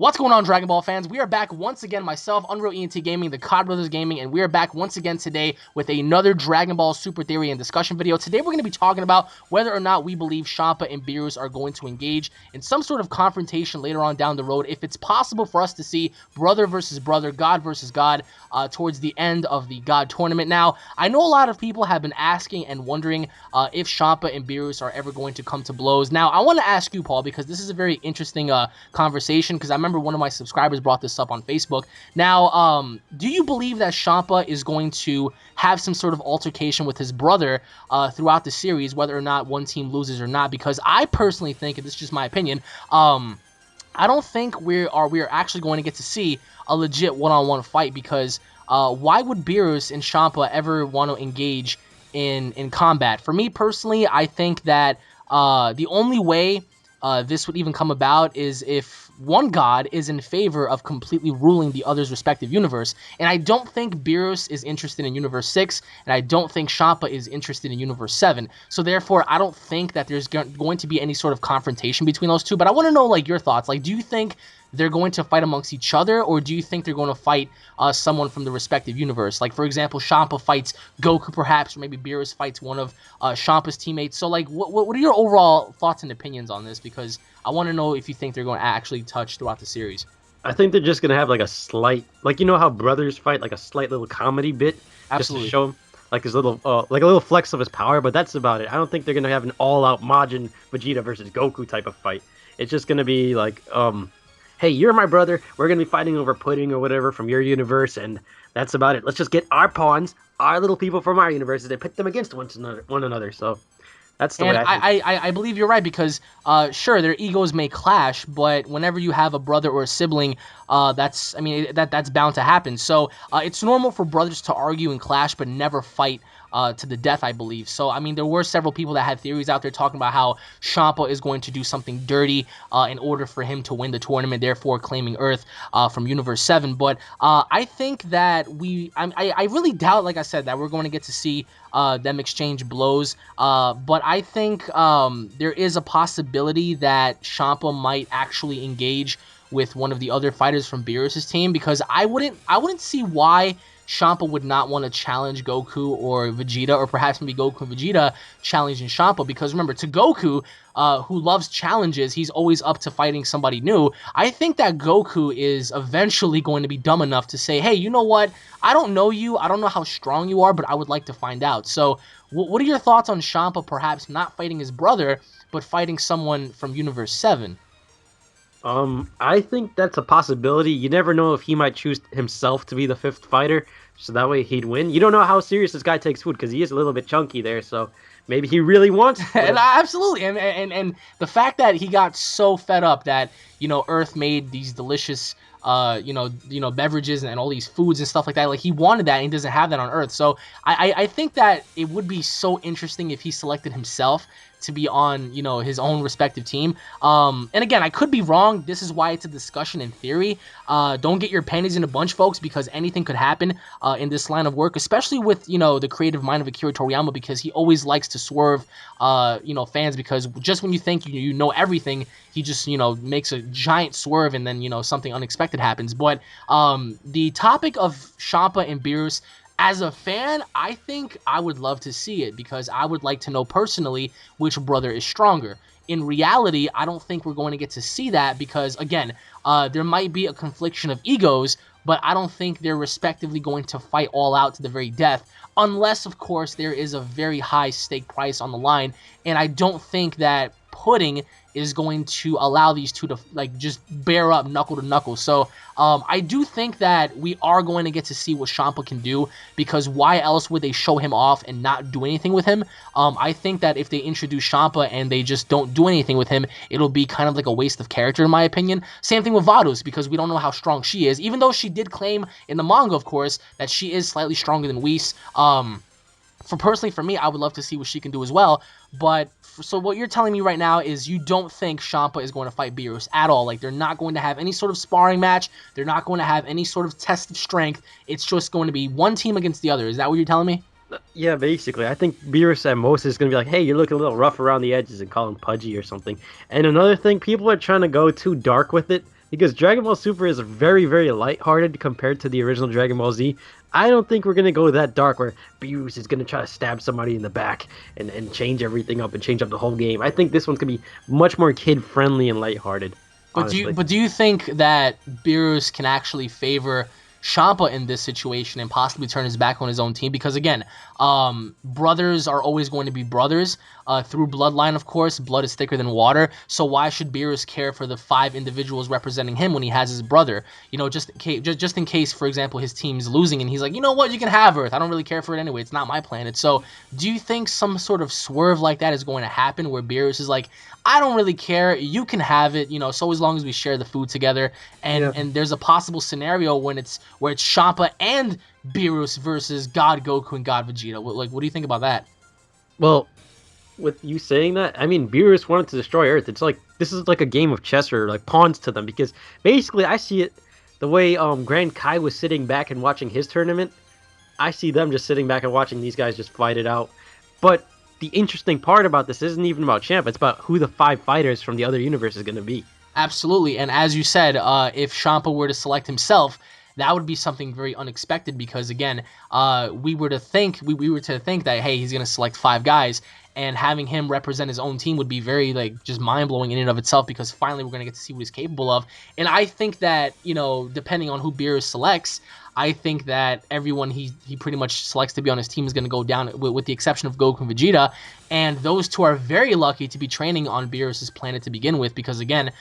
What's going on, Dragon Ball fans? We are back once again, myself, UnrealEntGaming, the COD Brothers Gaming, and we are back once again today with another Dragon Ball Super Theory and discussion video. Today, we're going to be talking about whether or not we believe Champa and Beerus are going to engage in some sort of confrontation later on down the road, if it's possible for us to see brother versus brother, God versus God, towards the end of the God tournament. Now, I know a lot of people have been asking and wondering if Champa and Beerus are ever going to come to blows. Now, I want to ask you, Paul, because this is a very interesting conversation, because I remember one of my subscribers brought this up on Facebook. Now, do you believe that Champa is going to have some sort of altercation with his brother throughout the series, whether or not one team loses or not? Because I personally think, and this is just my opinion, I don't think we are actually going to get to see a legit one-on-one fight, because why would Beerus and Champa ever want to engage in combat? For me personally, I think that the only way this would even come about is if one god is in favor of completely ruling the other's respective universe. And I don't think Beerus is interested in Universe 6, and I don't think Champa is interested in Universe 7. So therefore, I don't think that there's going to be any sort of confrontation between those two. But I want to know, like, your thoughts. Like, do you think they're going to fight amongst each other, or do you think they're going to fight someone from the respective universe? Like, for example, Champa fights Goku, perhaps, or maybe Beerus fights one of Champa's teammates. So, like, what are your overall thoughts and opinions on this? Because I want to know if you think they're going to actually touch throughout the series. I think they're just going to have, like, a slight, like, you know how brothers fight, like, a slight little comedy bit? Absolutely. Just to show him, like, his little, like, a little flex of his power, but that's about it. I don't think they're going to have an all-out Majin Vegeta versus Goku type of fight. It's just going to be, like, hey, you're my brother, we're going to be fighting over pudding or whatever from your universe, and that's about it. Let's just get our pawns, our little people from our universes, and pit them against one another. So that's the way I believe you're right, because sure, their egos may clash, but whenever you have a brother or a sibling, that's bound to happen. So it's normal for brothers to argue and clash, but never fight to the death, I believe. So, I mean, there were several people that had theories out there talking about how Champa is going to do something dirty in order for him to win the tournament, therefore claiming Earth from Universe 7. But I think that I really doubt, like I said, that we're going to get to see them exchange blows. But I think there is a possibility that Champa might actually engage with one of the other fighters from Beerus' team, because I wouldn't see why Champa would not want to challenge Goku or Vegeta, or perhaps maybe Goku and Vegeta challenging Champa, because remember, to Goku, who loves challenges, he's always up to fighting somebody new. I think that Goku is eventually going to be dumb enough to say, hey, you know what? I don't know you, I don't know how strong you are, but I would like to find out. So what are your thoughts on Champa perhaps not fighting his brother, but fighting someone from Universe 7? I think that's a possibility. You never know if he might choose himself to be the fifth fighter, so that way he'd win. You don't know how serious this guy takes food, because he is a little bit chunky there, so maybe he really wants and absolutely, and the fact that he got so fed up that, you know, Earth made these delicious beverages and all these foods and stuff like that. Like, he wanted that, and he doesn't have that on Earth. So I think that it would be so interesting if he selected himself to be on, you know, his own respective team. And again, I could be wrong. This is why it's a discussion in theory. Don't get your panties in a bunch, folks, because anything could happen in this line of work, especially with, you know, the creative mind of Akira Toriyama, because he always likes to swerve, fans, because just when you think you know everything, he just, you know, makes a giant swerve, and then, you know, something unexpected happens. But the topic of Champa and Beerus, as a fan, I think I would love to see it, because I would like to know personally which brother is stronger. In reality, I don't think we're going to get to see that, because, again, there might be a confliction of egos, but I don't think they're respectively going to fight all out to the very death, unless, of course, there is a very high stake price on the line, and I don't think that pudding is going to allow these two to, like, just bear up knuckle to knuckle. So I do think that we are going to get to see what Champa can do, because why else would they show him off and not do anything with him? I think that if they introduce Champa and they just don't do anything with him, it'll be kind of like a waste of character, in my opinion. Same thing with Varus, because we don't know how strong she is, even though she did claim in the manga, of course, that she is slightly stronger than Whis. Personally, for me, I would love to see what she can do as well. But so what you're telling me right now is you don't think Champa is going to fight Beerus at all. Like, they're not going to have any sort of sparring match. They're not going to have any sort of test of strength. It's just going to be one team against the other. Is that what you're telling me? Yeah, basically. I think Beerus at most is going to be like, hey, you're looking a little rough around the edges, and call him pudgy or something. And another thing, people are trying to go too dark with it. because Dragon Ball Super is very, very lighthearted compared to the original Dragon Ball Z. I don't think we're gonna go that dark where Beerus is gonna try to stab somebody in the back and change everything up and change up the whole game. I think this one's gonna be much more kid friendly and lighthearted, honestly. But do you think that Beerus can actually favor Champa in this situation and possibly turn his back on his own team? Because again, brothers are always going to be brothers through bloodline. Of course, blood is thicker than water. So why should Beerus care for the 5 individuals representing him when he has his brother? You know, just in case, for example, his team's losing and he's like, you know what, you can have Earth. I don't really care for it anyway. It's not my planet. So do you think some sort of swerve like that is going to happen where Beerus is like, I don't really care. You can have it, you know, so as long as we share the food together. Yeah. And there's a possible scenario when it's where it's Champa and Beerus versus God Goku and God Vegeta. What do you think about that? Well, with you saying that, I mean, Beerus wanted to destroy Earth. It's like this is like a game of chess or like pawns to them because basically I see it the way Grand Kai was sitting back and watching his tournament. I see them just sitting back and watching these guys just fight it out. But the interesting part about this isn't even about Champ. It's about who the 5 fighters from the other universe is going to be. Absolutely. And as you said, if Champa were to select himself, that would be something very unexpected because again, we were to think that hey, he's gonna select 5 guys, and having him represent his own team would be very like just mind blowing in and of itself because finally we're gonna get to see what he's capable of. And I think that depending on who Beerus selects, I think that everyone he pretty much selects to be on his team is going to go down, with the exception of Goku and Vegeta. And those two are very lucky to be training on Beerus's planet to begin with, because again,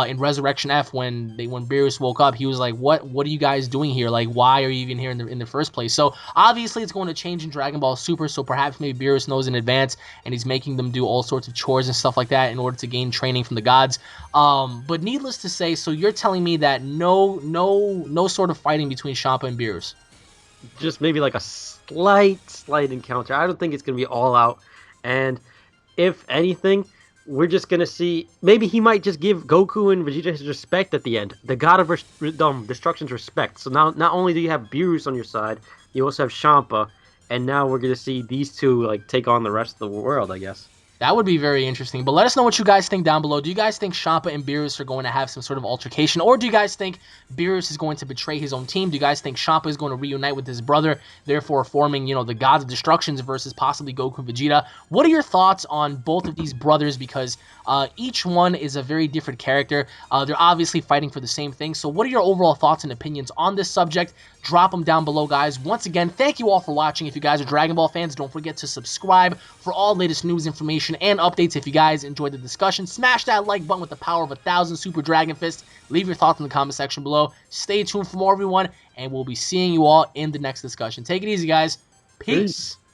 in Resurrection F, when Beerus woke up, he was like, "What are you guys doing here? Like, why are you even here in the first place?" So obviously, it's going to change in Dragon Ball Super. So perhaps maybe Beerus knows in advance, and he's making them do all sorts of chores and stuff like that in order to gain training from the gods. But needless to say, so you're telling me that no sort of fighting between Champa and Beerus. Just maybe like a slight encounter. I don't think it's going to be all out. And if anything, we're just going to see maybe he might just give Goku and Vegeta his respect at the end. The god of destruction's respect. So now not only do you have Beerus on your side, you also have Champa, and now we're going to see these two like take on the rest of the world, I guess. That would be very interesting. But let us know what you guys think down below. Do you guys think Champa and Beerus are going to have some sort of altercation? Or do you guys think Beerus is going to betray his own team? Do you guys think Champa is going to reunite with his brother, therefore forming, the Gods of Destructions versus possibly Goku and Vegeta? What are your thoughts on both of these brothers? Because each one is a very different character. They're obviously fighting for the same thing. So what are your overall thoughts and opinions on this subject? Drop them down below, guys. Once again, thank you all for watching. If you guys are Dragon Ball fans, don't forget to subscribe for all latest news, information, and updates. If you guys enjoyed the discussion, smash that like button with the power of 1,000 Super Dragon Fists. Leave your thoughts in the comment section below. Stay tuned for more, everyone, and we'll be seeing you all in the next discussion. Take it easy, guys. Peace. Peace.